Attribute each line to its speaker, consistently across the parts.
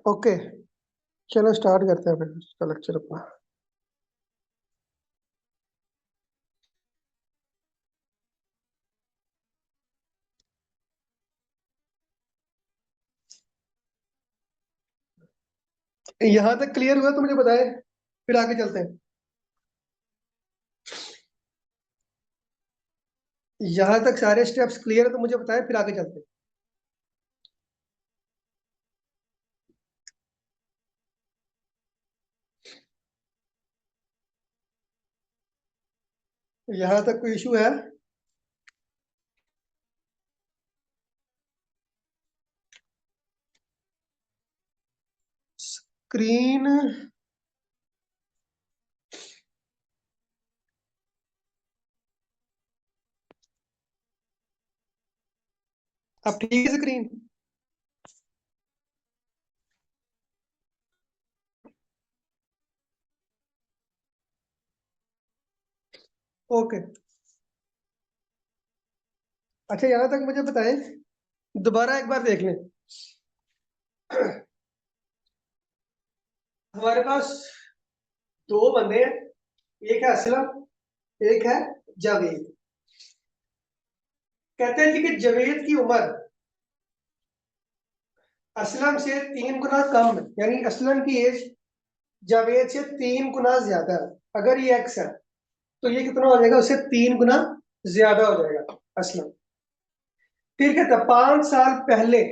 Speaker 1: Okay, चलो start करते हैं फिर इसका लेक्चर अपना। यहाँ तक क्लियर हुआ तो मुझे बताएं, फिर आगे चलते हैं। यहाँ तक सारे स्टेप्स क्लियर है तो मुझे बताएं, फिर आगे चलते हैं। यहाँ तक कोई इशू है? स्क्रीन अब ठीक है? Screen okay. अच्छा, यहाँ तक मुझे बताएं, दोबारा एक बार देख लें। हमारे पास दो बंदे हैं, एक है असलम, एक है जावेद। कहते हैं जी कि जावेद की उम्र असलम से 3 गुना कम है, यानी असलम की एज जावेद से 3 गुना ज्यादा है। अगर ये एक्स है तो ये कितना हो जाएगा? उससे 3 गुना ज्यादा हो जाएगा असलम। फिर कहता है 5 साल पहले,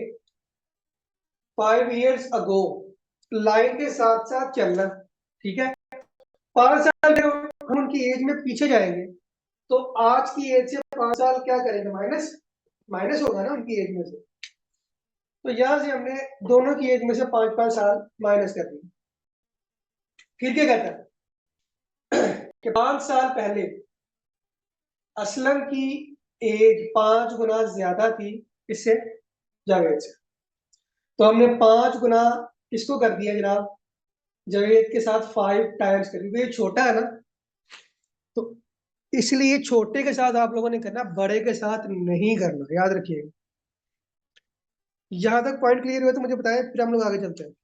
Speaker 1: 5 years अगो, लाइन के साथ साथ चलना। ठीक है, 5 साल फिर हम उनकी एज में पीछे जाएंगे तो आज की एज से 5 साल क्या करेंगे? माइनस। माइनस होगा ना उनकी एज में से। तो यहां से हमने दोनों की एज में से 5-5 साल माइनस कर दिए। फिर क्या कहता है कि 5 साल पहले असलम की एज 5 गुना ज्यादा थी इससे, जावेद से। तो हमने 5 गुना किसको कर दिया जनाब? जावेद के साथ 5 टाइम्स कर दिया। ये छोटा है ना, तो इसलिए छोटे के साथ आप लोगों ने करना, बड़े के साथ नहीं करना, याद रखिएगा। यहां तक पॉइंट क्लियर हुआ तो मुझे बताएं, फिर हम लोग आगे चलते हैं।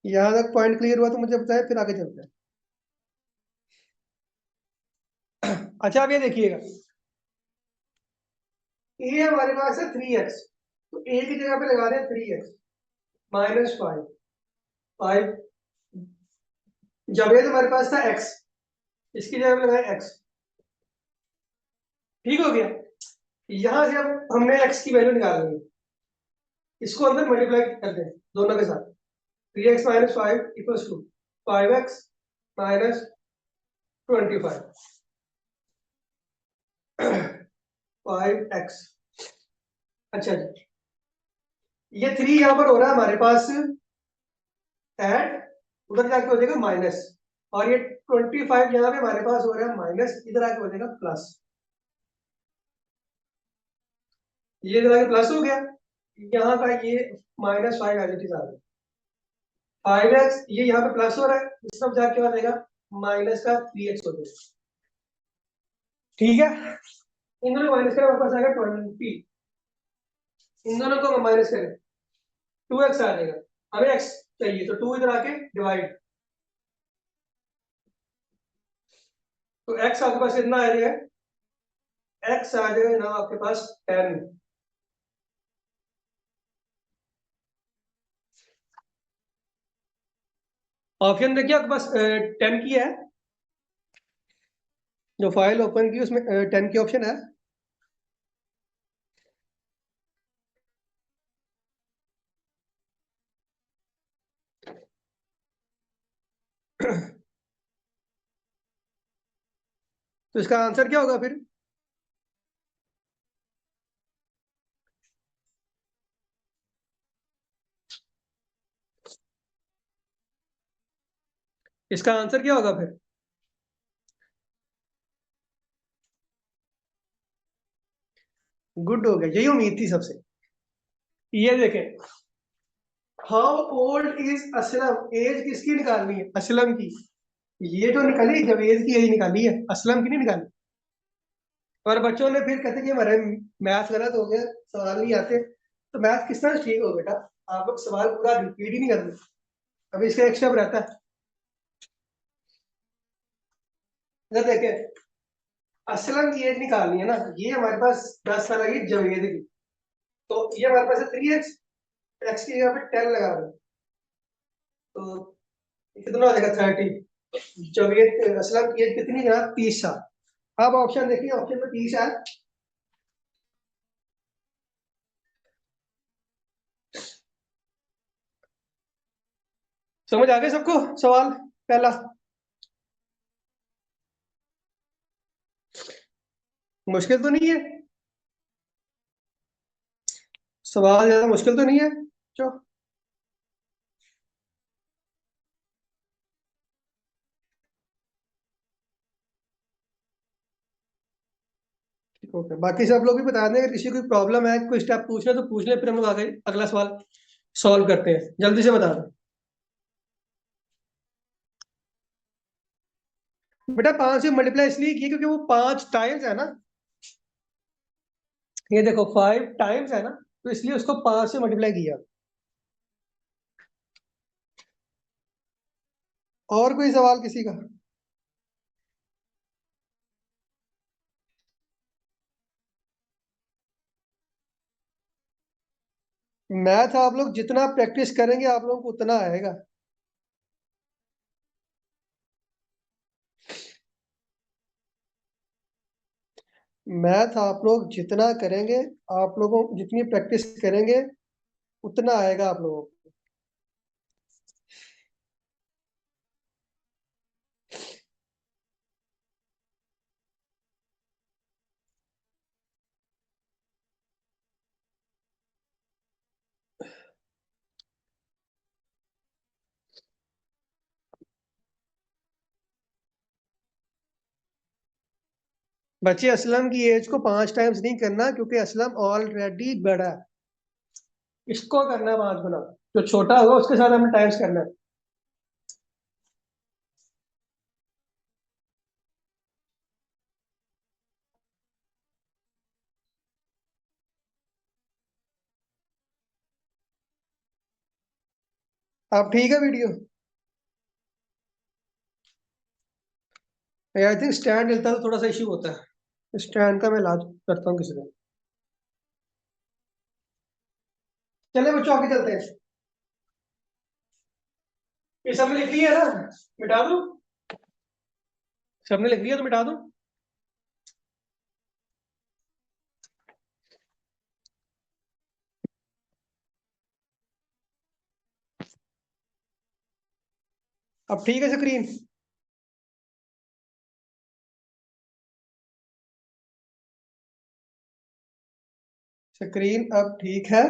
Speaker 1: यहां तक पॉइंट क्लियर हुआ तो मुझे बताएं, फिर आगे चलते हैं। अच्छा, अब ये देखिएगा, ए हमारे पास है 3x, तो ए की जगह पे लगा रहे हैं 3x माइनस 5। जावेद हमारे पास था x, इसकी जगह पे लगाए x। ठीक हो गया। यहां से अब हमने x की वैल्यू निकालनी है, इसको अंदर मल्टीप्लाई कर दें दोनों के साथ। 3x minus 5 equals to 5x minus 25। 5x। अच्छा जी, ये 3 यहां पर हो रहा है हमारे पास ऐड, उधर जाके हो जाएगा माइनस। और ये 25 यहाँ पे हमारे पास हो रहा है माइनस, इधर आके हो जाएगा प्लस। ये इधर आके प्लस हो गया, यहाँ का ये -5 एज इट इज आ गया। 5x ये यहाँ पे प्लस हो रहा है, इस तरफ जाके हो जाएगा माइनस का 3x हो जाएगा। ठीक है, इन दोनों माइनस करें, हमारे पास आएगा 20। इन दोनों को माइनस करें, 2x आ जाएगा। हमें x चाहिए तो 2 इधर आके डिवाइड, तो x आपके पास इतना आ जाएगा, x आ जाएगा ना आपके पास 10। ऑप्शन देखिए आपके पास 10 की है, जो फाइल ओपन की उसमें 10 की ऑप्शन है। तो इसका आंसर क्या होगा फिर? इसका आंसर क्या होगा फिर? गुड हो गया, यही उम्मीद थी सबसे। ये देखें, how old is Aslam, age किसकी निकालनी है? असलम की। ये तो निकाली, जवेद की यही निकाली है, असलम की नहीं निकाली। और बच्चों ने फिर कहते कि हमारे मैथ गलत हो गया, सवाल नहीं आते। तो मैथ किस तरह से ठीक हो बेटा? आप लोग सवाल पूरा रिपीट ही नहीं करते। अभी इसका एक स्टेप रहता है। इधर देखे, असलम की एज निकालनी है ना, ये हमारे पास 10 साल की जवेद की। तो ये हमारे पास है 3x, एक्स की जगह पे 10 लगा दो, तो कितना हो जाएगा 30। जवेद असलम की एज कितनी है? 30 साल। अब ऑप्शन देखिए, ऑप्शन में 30 है। समझ आ गया सबको सवाल पहला? मुश्किल तो नहीं है? सवाल ज्यादा मुश्किल तो नहीं है? चलो ठीक हो गया। बाकी सब लोग भी बता दें, अगर किसी को कोई प्रॉब्लम है, कोई स्टेप पूछना है तो पूछ ले, फिर हम लोग आगे अगला सवाल सॉल्व करते हैं। जल्दी से बता दो बेटा। 5 से मल्टीप्लाई इसलिए किया क्योंकि वो 5 टाइम्स है ना। ये देखो 5 टाइम्स है ना, तो इसलिए उसको 5 से मल्टीप्लाई किया। और कोई सवाल किसी का? मैथ आप लोग जितना प्रैक्टिस करेंगे आप लोगों को उतना आएगा। मैथ आप लोग जितना करेंगे, आप लोगों जितनी प्रैक्टिस करेंगे उतना आएगा आप लोगों को। बच्चे, असलम की एज को 5 टाइम्स नहीं करना क्योंकि असलम ऑलरेडी बड़ा है। इसको करना है 5 गुना। जो छोटा होगा उसके साथ हमें टाइम्स करना है। अब ठीक है वीडियो? आई थिंक स्टैंड हिलता है तो थोड़ा सा इश्यू होता है। स्टैंड का मैं इलाज करता हूँ किसी दिन। चले बच्चों आगे चलते हैं। ये सबने लिख लिया है ना? मिटा दूं? सबने लिख लिया तो मिटा दूं? अब ठीक है स्क्रीन? स्क्रीन अब ठीक है?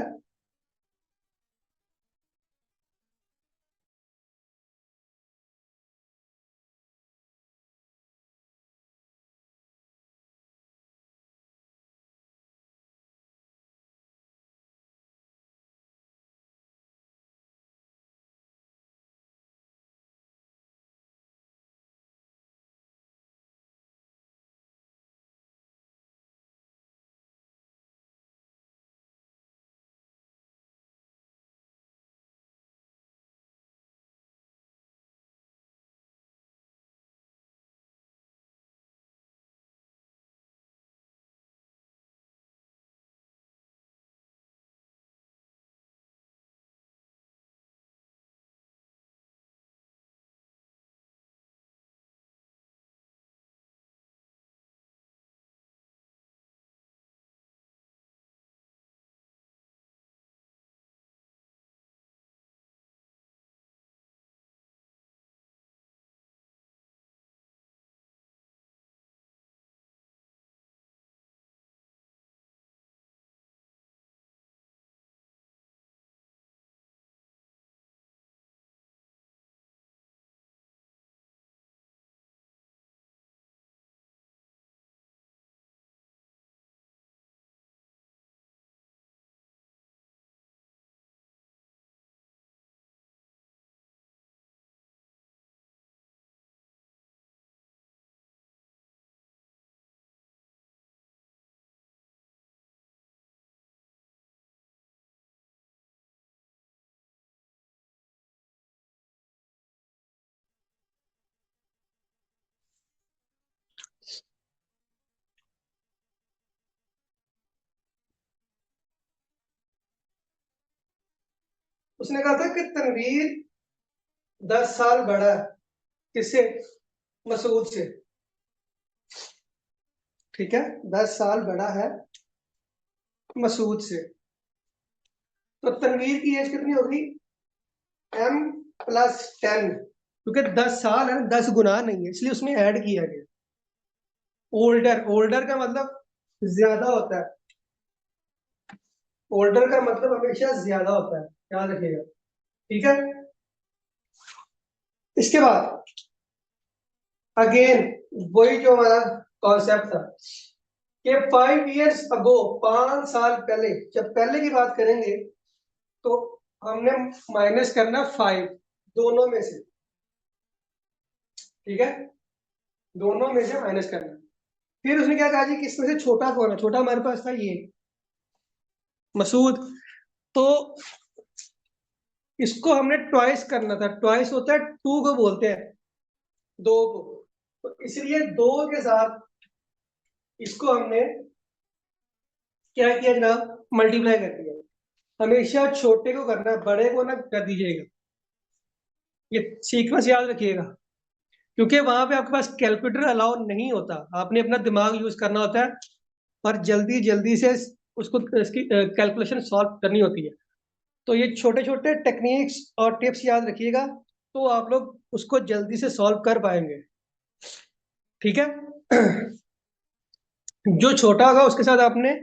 Speaker 1: उसने कहा था कि तनवीर 10 साल बड़ा है किससे, मसूद से, ठीक है, 10 साल बड़ा है मसूद से। तो तनवीर की एज कितनी होगी, m+10, क्योंकि 10 साल है, 10 गुना नहीं है, इसलिए उसमें ऐड किया गया। ओल्डर, ओल्डर का मतलब ज्यादा होता है, ओल्डर का मतलब हमेशा ज्यादा होता है, याद रखिएगा, ठीक है। इसके बाद अगेन वही जो हमारा कॉन्सेप्ट था कि 5 years अगो, 5 साल पहले, जब पहले की बात करेंगे तो हमने माइनस करना 5 दोनों में से, ठीक है, दोनों में से माइनस करना। फिर उसने क्या कहा जी, किसमें से छोटा कौन है, छोटा हमारे पास था ये मसूद। तो इसको हमने ट्वाइस करना था, ट्वाइस होता है 2 को बोलते हैं, 2 को, तो इसलिए 2 के साथ इसको हमने क्या किया जनाब, मल्टीप्लाई कर दिया। हमेशा छोटे को करना है, बड़े को ना कर दीजिएगा, ये सीक्वेंस याद रखिएगा, क्योंकि वहां पे आपके पास कैलकुलेटर अलाउ नहीं होता, आपने अपना दिमाग यूज करना होता है और जल्दी जल्दी से उसको इसकी कैलकुलेशन सॉल्व करनी होती है। तो ये छोटे छोटे टेक्निक्स और टिप्स याद रखिएगा, तो आप लोग उसको जल्दी से सॉल्व कर पाएंगे, ठीक है। जो छोटा होगा उसके साथ आपने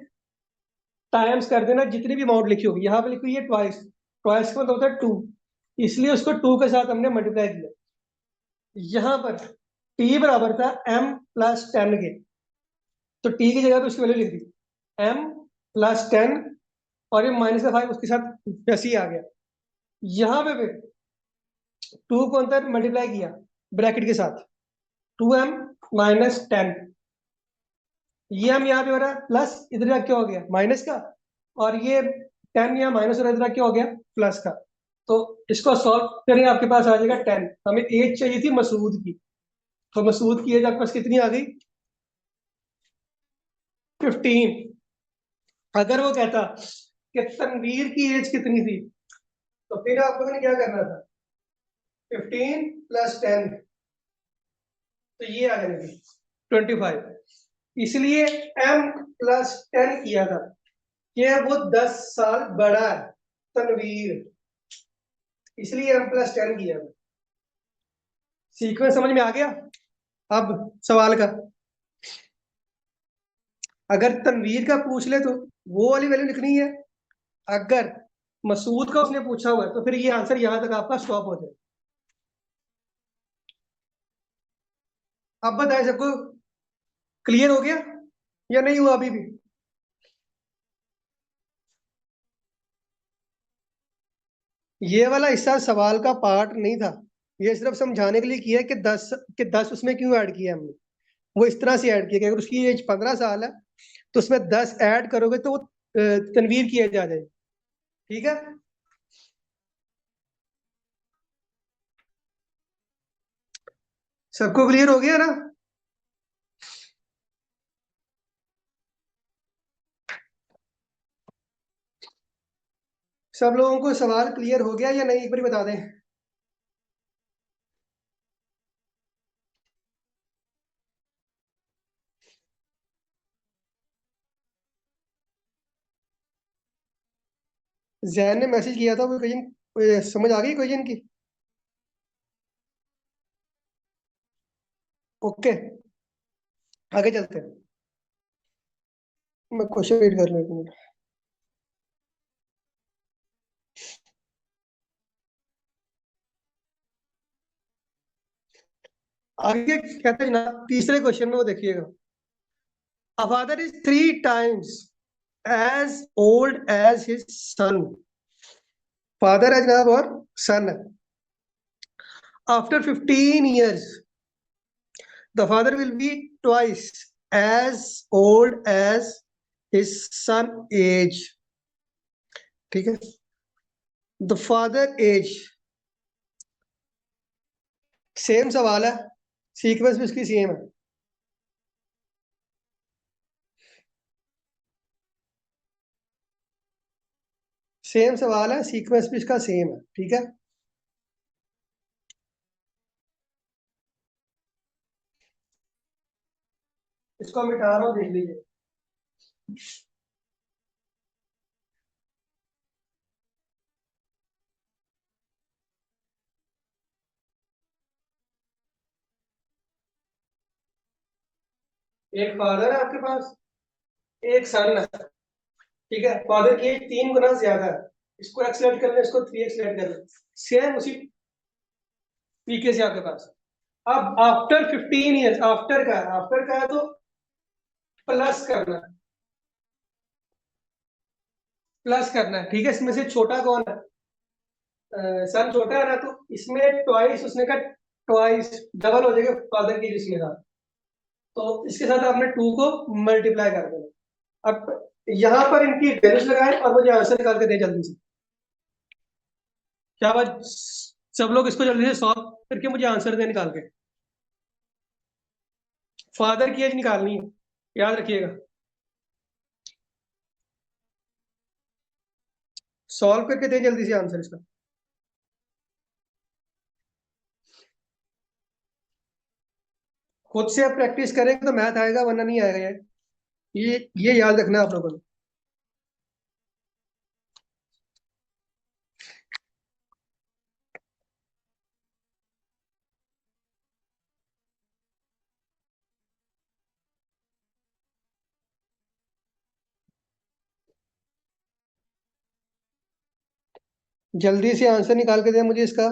Speaker 1: टाइम्स कर देना, जितनी भी अमाउंट लिखी होगी, यहाँ पे लिखी हुई है ट्वाइस, ट्वाइस का मतलब होता है 2, इसलिए उसको 2 के साथ हमने मल्टीप्लाई किया। यहाँ पर t बराबर था m+10 के, तो t की जगह पे उसकी वैल्यू लिख दी m+10, और ये -5 उसके साथ वैसे ही आ गया। यहाँ पे फिर 2 को अंदर मल्टीप्लाई किया ब्रैकेट के साथ, 2m-10, ये हम यहाँ पे हो रहा है प्लस, इधर का क्या हो गया माइनस का, और ये 10 यहाँ माइनस हो रहा है, इधर क्या हो गया प्लस का। तो इसको सॉल्व करें, आपके पास आ जाएगा 10। हमें एज चाहिए थी मसूद की, तो मसूद की एज आपके पास कितनी आ गई, 15। अगर वो कहता कि तनवीर की एज कितनी थी, तो फिर आप लोगों ने क्या करना था, 15+10, तो ये आ जाएगी 25। इसलिए m+10 किया था कि वो 10 साल बड़ा है तनवीर, इसलिए m+10 किया था। सीक्वेंस समझ में आ गया। अब सवाल का, अगर तनवीर का पूछ ले तो वो वाली वैल्यू लिखनी है, अगर मसूद का उसने पूछा हुआ है तो फिर ये आंसर यहां तक आपका स्टॉप हो जाए। अब बताएं सबको क्लियर हो गया या नहीं हुआ अभी भी। ये वाला हिस्सा सवाल का पार्ट नहीं था, ये सिर्फ समझाने के लिए किया है कि दस उसमें क्यों ऐड किया हमने। वो इस तरह से ऐड किया कि अगर उसकी एज 15 साल है तो उसमें 10 ऐड करोगे तो वो तनवीर की एज आ जाएगी, ठीक है। सबको क्लियर हो गया ना। सब लोगों को सवाल क्लियर हो गया या नहीं, एक बार बता दें। जैन ने मैसेज किया था, वो क्वेश्चन समझ आ गई क्वेश्चन की, ओके, आगे चलते हैं। मैं क्वेश्चन रीड कर लेता हूँ। आगे कहते हैं ना, तीसरे क्वेश्चन में वो देखिएगा, A father is 3 times as old as his son. Father है जनाब और सन है। After 15 years, the father will be twice as old as his son age. ठीक है, the father age, सेम सवाल है, सीक्वेंस भी इसकी सेम है। सेम सवाल है, सीक्वेंस भी इसका सेम है, ठीक है। इसको मिटा रहा हूँ, देख लीजिए। एक फादर है आपके पास, एक सन है, ठीक है। फादर की एज 3 गुना ज्यादा है, इसको एक्सलेट कर ले, इसको 3x लेट कर ले, सेम उसी तरीके से आपके पास। अब आफ्टर 15 ईयर्स, आफ्टर का है तो प्लस करना है, प्लस करना है, ठीक है। इसमें से छोटा कौन है? सन छोटा है ना, तो इसमें ट्वाइस उसने का, ट्वाइस डबल हो जाएगा फादर की जिसके साथ, तो इसके साथ आपने 2 को मल्टीप्लाई कर देना। अब यहाँ पर इनकी वैल्यूज लगाए और मुझे आंसर निकाल के दे जल्दी से। क्या बात, सब लोग इसको जल्दी से सॉल्व करके मुझे आंसर दे निकाल के। फादर की एज निकालनी है, याद रखिएगा। सॉल्व करके दे जल्दी से आंसर इसका। खुद से आप प्रैक्टिस करेंगे तो मैथ आएगा, वरना नहीं आएगा यार। ये याद रखना है आप लोगों को। जल्दी से आंसर निकाल के दे मुझे इसका।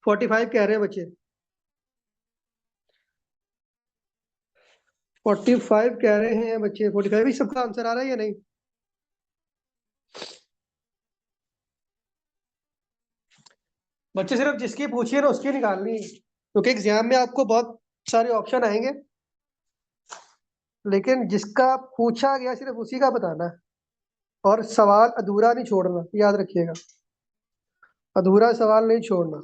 Speaker 1: 45 कह रहे हैं बच्चे, 45 कह रहे हैं बच्चे, 45 ही सबका आंसर आ रहा है या नहीं? बच्चे सिर्फ जिसकी पूछिए ना उसकी निकालनी है, क्योंकि एग्जाम में आपको बहुत सारे ऑप्शन आएंगे, लेकिन जिसका पूछा गया सिर्फ उसी का बताना है। और सवाल अधूरा नहीं छोड़ना, याद रखिएगा, अधूरा सवाल नहीं छोड़ना।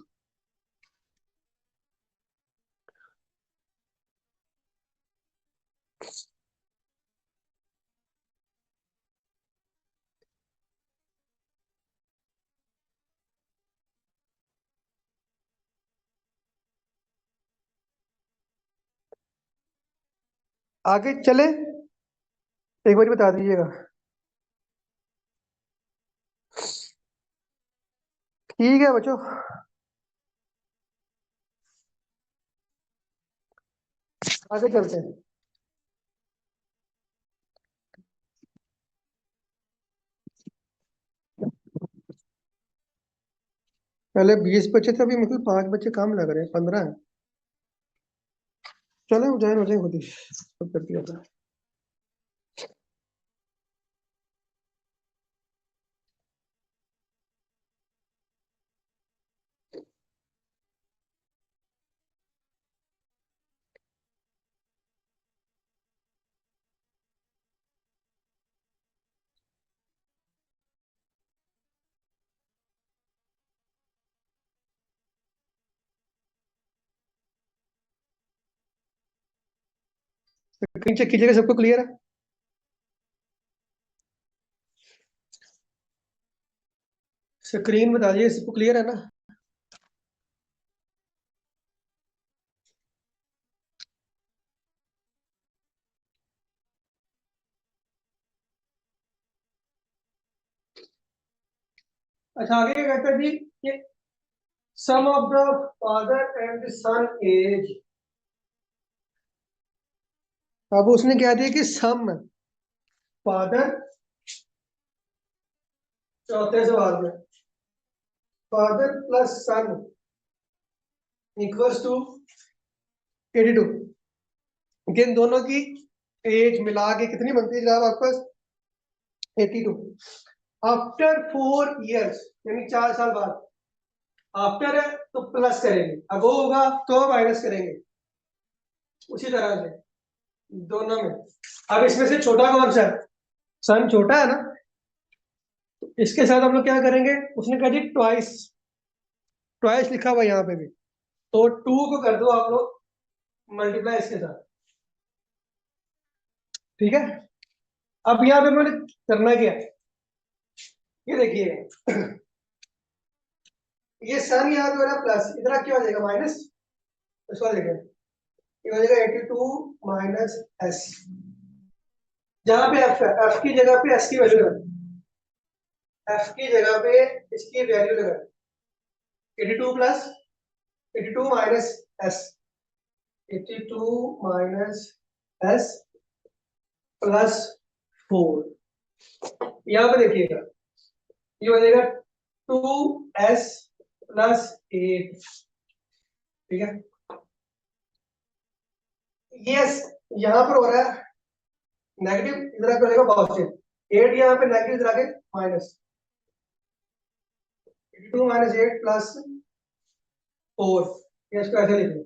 Speaker 1: आगे चले, एक बार बता दीजिएगा। ठीक है बच्चों, आगे चलते हैं। पहले 20 बच्चे थे, अभी मतलब 5 बच्चे कम लग रहे हैं, 15 है। चलो ज्वाइन हो जाए खुद ही, सब कर दिया था। स्क्रीन चेक कीजिएगा, सबको क्लियर है? स्क्रीन बता दीजिए, सबको क्लियर है ना? अच्छा, आगे क्या कहता है जी कि sum of the father and the son age. अब उसने क्या दिया कि सम फादर, चौथे सवाल में father plus son equals to 82, कि इन दोनों की एज मिला के कितनी बनती है जनाब आपके पास? 82। आफ्टर 4 years यानी 4 साल बाद, आफ्टर है तो प्लस करेंगे, अगो होगा तो माइनस करेंगे, उसी तरह से दोनों में। अब इसमें से छोटा कौन सा है? सन छोटा है ना, इसके साथ हम लोग क्या करेंगे, उसने कहा जी ट्वाइस, ट्वाइस लिखा हुआ यहाँ पे भी, तो 2 को कर दो आप लोग मल्टीप्लाई इसके साथ, ठीक है। अब यहाँ पे मैंने करना क्या है, ये देखिए ये सन यहाँ पे हो रहा है प्लस, इधर क्या हो जाएगा माइनस, इसको देखिए ये हो जाएगा 82 माइनस एस, जहां पे एफ है, एफ की जगह पे एस की वैल्यू लगा, एफ की जगह पे इसकी वैल्यू लगा, 82 plus 82 minus S, 82 minus S plus 4, यहाँ पे देखिएगा ये हो जाएगा 2s प्लस 8, ठीक है। यस, यहाँ पर हो रहा है नेगेटिव, इधर आके हो जाएगा पॉजिटिव, 8 यहाँ पे नेगेटिव, इधर आके माइनस, 82 माइनस 8 प्लस 4, ये इसको ऐसे लिखेंगे,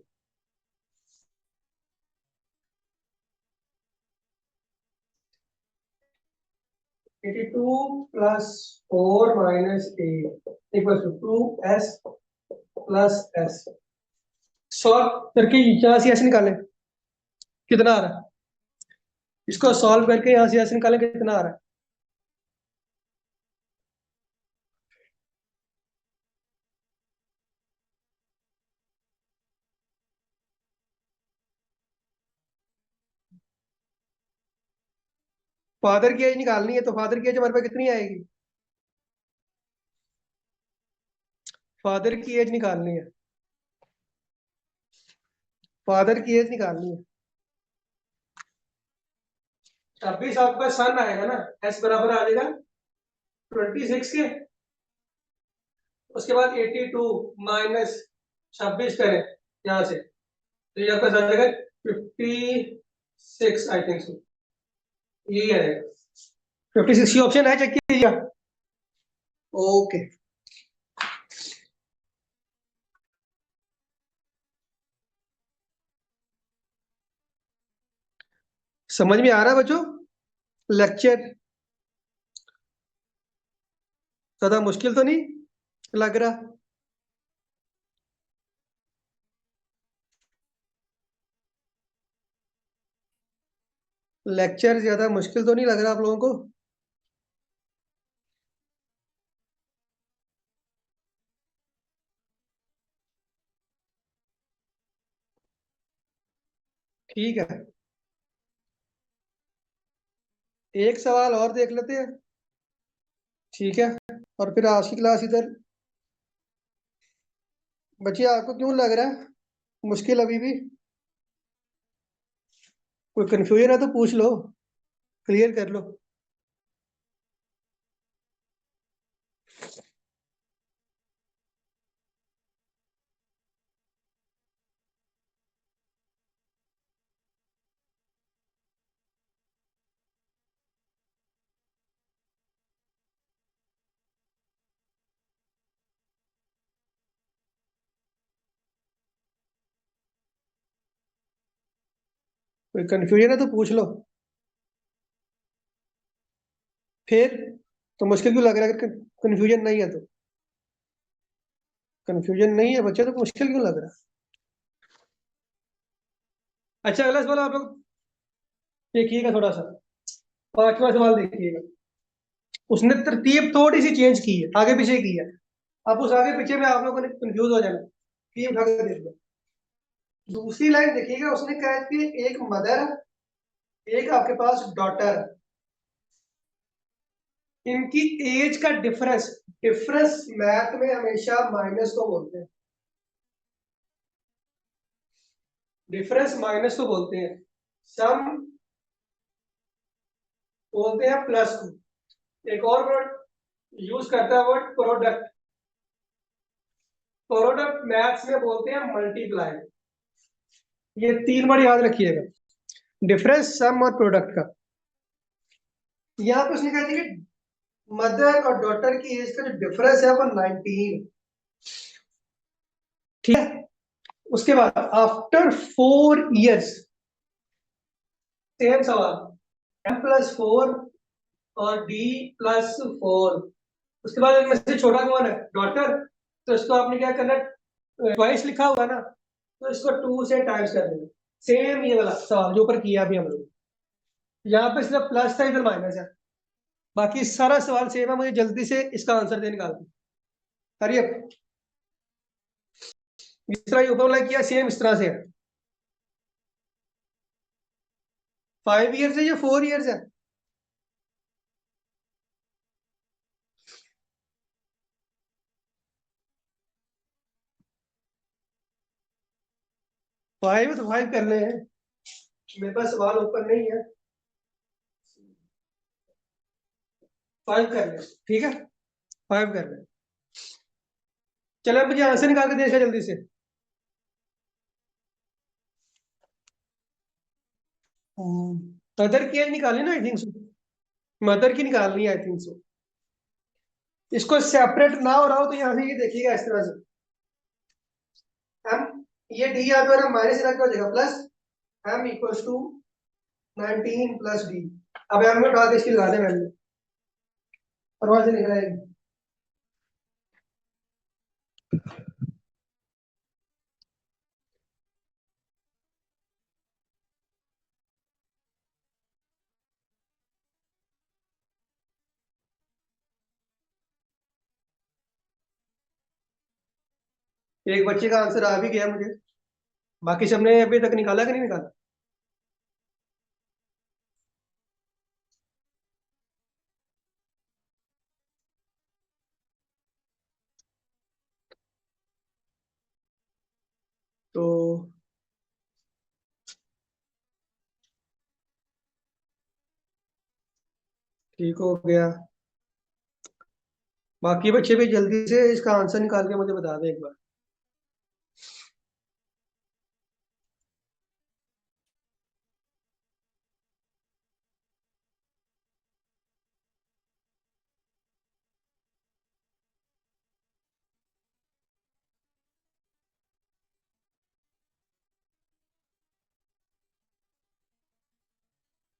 Speaker 1: eighty two plus 4 minus 8 equal to 2s plus s। Solve करके यहाँ से ऐसे निकालें, कितना आ रहा है, इसको सॉल्व करके यहाँ से ऐसे निकालें, कितना आ रहा है? फादर की एज निकालनी है, तो फादर की एज हमारे पास कितनी आएगी? फादर की एज निकालनी है, फादर की एज निकालनी है, 26 आपका सन आएगा ना, एस बराबर आ जाएगा 26 के, उसके बाद 82 माइनस 26 करें यहाँ से, तो ये आपका आ जाएगा 56 आई थिंक सो, यही आएगा 56 ऑप्शन है, चेक कीजिएगा। ओके, समझ में आ रहा है बच्चों? लेक्चर ज्यादा मुश्किल तो नहीं लग रहा? लेक्चर ज्यादा मुश्किल तो नहीं लग रहा आप लोगों को? ठीक है, एक सवाल और देख लेते हैं, ठीक है, और फिर आज की क्लास इधर। बच्चे आपको क्यों लग रहा है मुश्किल अभी भी? कोई कंफ्यूजन है तो पूछ लो, क्लियर कर लो। कोई कंफ्यूजन है तो पूछ लो, फिर तो मुश्किल क्यों लग रहा है अगर कंफ्यूजन नहीं है तो? कंफ्यूजन नहीं है बच्चे तो मुश्किल क्यों लग रहा है? अच्छा, अगला सवाल आप लोग देखिएगा थोड़ा सा, 5वां सवाल देखिएगा, उसने तरतीब थोड़ी सी चेंज की है, आगे पीछे की है। अब उस आगे पीछे में आप लोगों ने कंफ्यूज हो जाना, ये उठा के देख लो। दूसरी लाइन देखिएगा, उसने कहा है कि एक मदर, एक आपके पास डॉटर, इनकी एज का डिफरेंस, डिफरेंस मैथ में हमेशा माइनस को बोलते हैं, डिफरेंस माइनस को बोलते हैं, सम बोलते हैं प्लस को, एक और वर्ड यूज करता है वर्ड प्रोडक्ट, प्रोडक्ट मैथ्स में बोलते हैं मल्टीप्लाई। ये 3 वर्ड याद रखिएगा, डिफरेंस सम और प्रोडक्ट का। यहाँ पे उसने कहा था कि मदर और डॉटर की एज का जो डिफरेंस है वो 19, ठीक है। उसके बाद आफ्टर 4 years, सेम सवाल, M+4 और D+4, उसके बाद इनमें से छोटा कौन है, डॉटर, तो इसको आपने क्या करना है, ट्वाइस लिखा हुआ है ना, तो इसको 2 से टाइम्स कर देंगे। सेम ये वाला सवाल जो ऊपर किया अभी हम लोग, यहाँ पे सिर्फ प्लस था, इधर माइनस है, बाकी सारा सवाल सेम है। मुझे जल्दी से इसका आंसर दे निकाल दो, अरे इस तरह ये ऊपर वाला किया सेम इस तरह से है। 5 years है या 4 years है? 5 है तो 5 कर ले हैं, मेरे पास सवाल ओपन नहीं है। 5 कर ले, ठीक है, 5 कर ले। चलो मुझे आंसर निकाल के देखा जल्दी से। मदर की एज निकाली ना, आई थिंक सो, मदर की निकालनी है आई थिंक सो। इसको सेपरेट ना हो रहा हो तो यहाँ से ये देखिएगा इस तरह से, हम ये डी यहाँ पे माइनस रख के हो जाएगा प्लस, M = 19 + D। अब एम में उठा के इसकी लगा दे वैल्यू, और वहां से निकल आएगी। एक बच्चे का आंसर आ भी गया मुझे, बाकी सबने अभी तक निकाला कि नहीं निकाला? तो ठीक हो गया, बाकी बच्चे भी जल्दी से इसका आंसर निकाल के मुझे बता दें एक बार।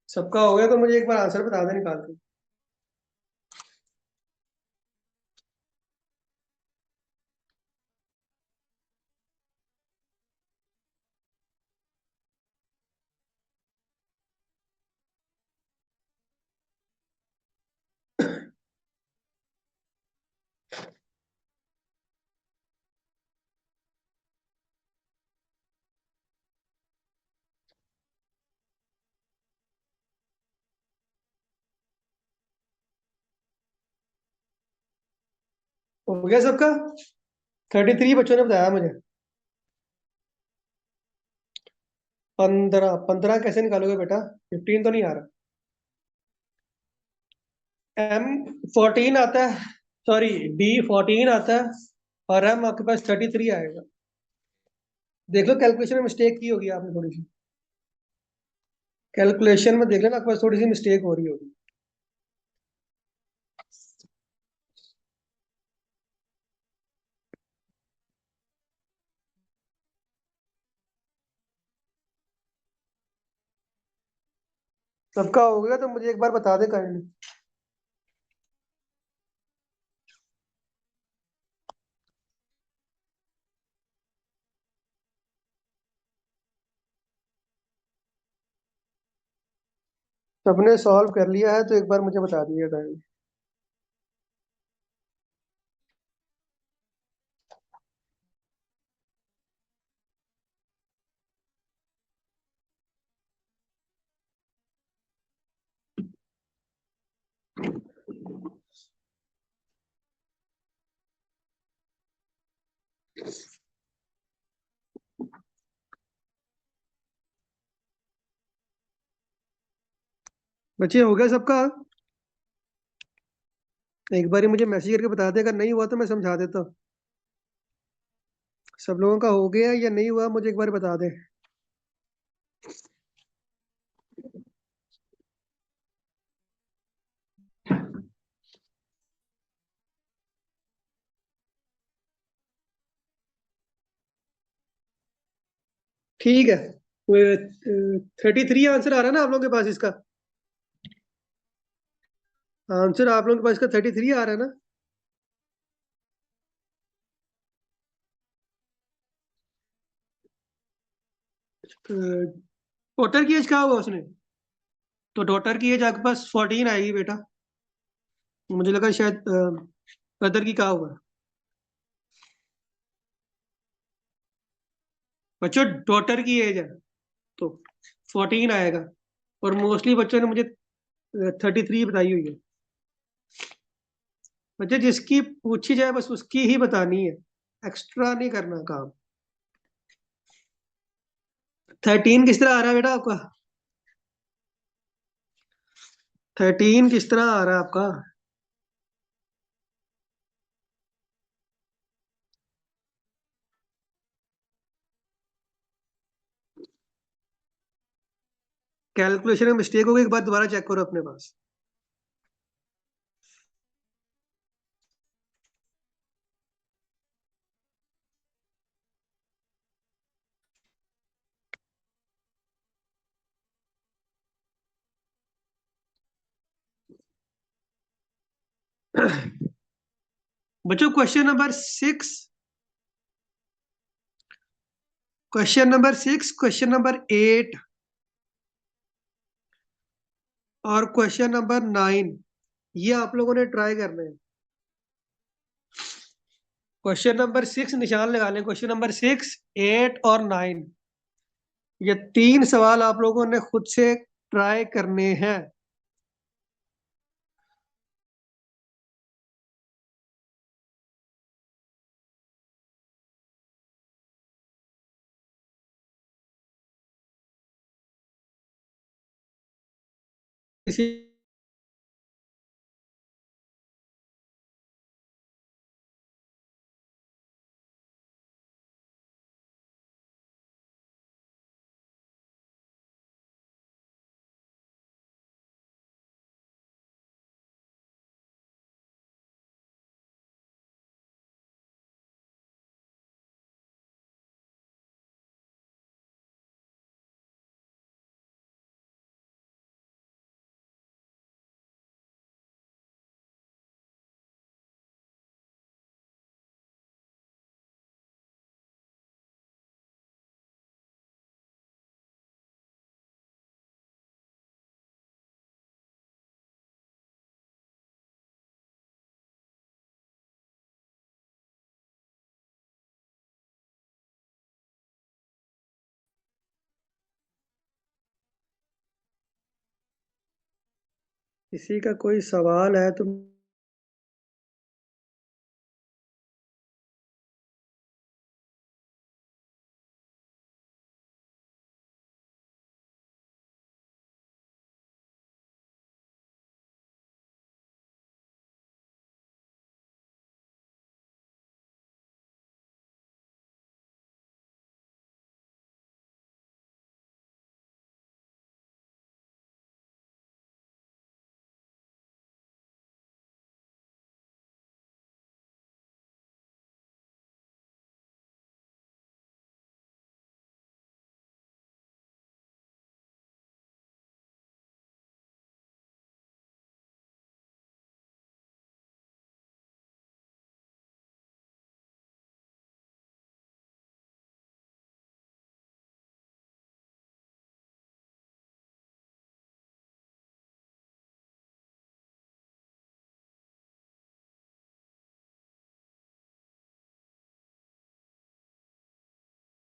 Speaker 1: सबका हो गया तो मुझे एक बार आंसर बता दें निकाल के। हो गया सबका? 33 बच्चों ने बताया मुझे। 15 कैसे निकालोगे बेटा, 15 तो नहीं आ रहा। M14 आता है, सॉरी D14 आता है, और M आपके पास 33 आएगा। देख लो कैलकुलेशन में मिस्टेक की होगी आपने थोड़ी सी, कैलकुलेशन में देख लेना आपके पास थोड़ी सी मिस्टेक हो रही होगी। सबका हो गया तो मुझे एक बार बता दे काइंडली। सबने सॉल्व कर लिया है तो एक बार मुझे बता दिया काइंडली। बच्चे हो गया सबका? एक बार मुझे मैसेज करके बता दे, अगर नहीं हुआ तो मैं समझा देता हूँ। सब लोगों का हो गया या नहीं हुआ मुझे एक बार बता दे। ठीक है, 33 आंसर आ रहा है ना आप लोगों के पास इसका? आंसर आप लोगों के पास इसका 33 आ रहा है ना? डॉटर की एज क्या हुआ उसने? तो डॉटर की एज आपके पास 14 आएगी बेटा। मुझे लगा शायद ब्रदर की क्या हुआ। बच्चों डॉटर की एज है तो 14 आएगा। और मोस्टली बच्चों ने मुझे 33 बताई हुई है। बच्चे जिसकी पूछी जाए बस उसकी ही बतानी है, एक्स्ट्रा नहीं करना काम। 13 किस तरह आ रहा है बेटा आपका? 13 किस तरह आ रहा है आपका? कैलकुलेशन में मिस्टेक हो गई, एक बार दोबारा चेक करो अपने पास। बच्चों क्वेश्चन नंबर 6, क्वेश्चन नंबर 8 और क्वेश्चन नंबर 9, ये आप लोगों ने ट्राई करना है। क्वेश्चन नंबर 6 निशान लगा लें, क्वेश्चन नंबर 6, 8 और 9, ये 3 सवाल आप लोगों ने खुद से ट्राई करने हैं। इसी किसी का कोई सवाल है तो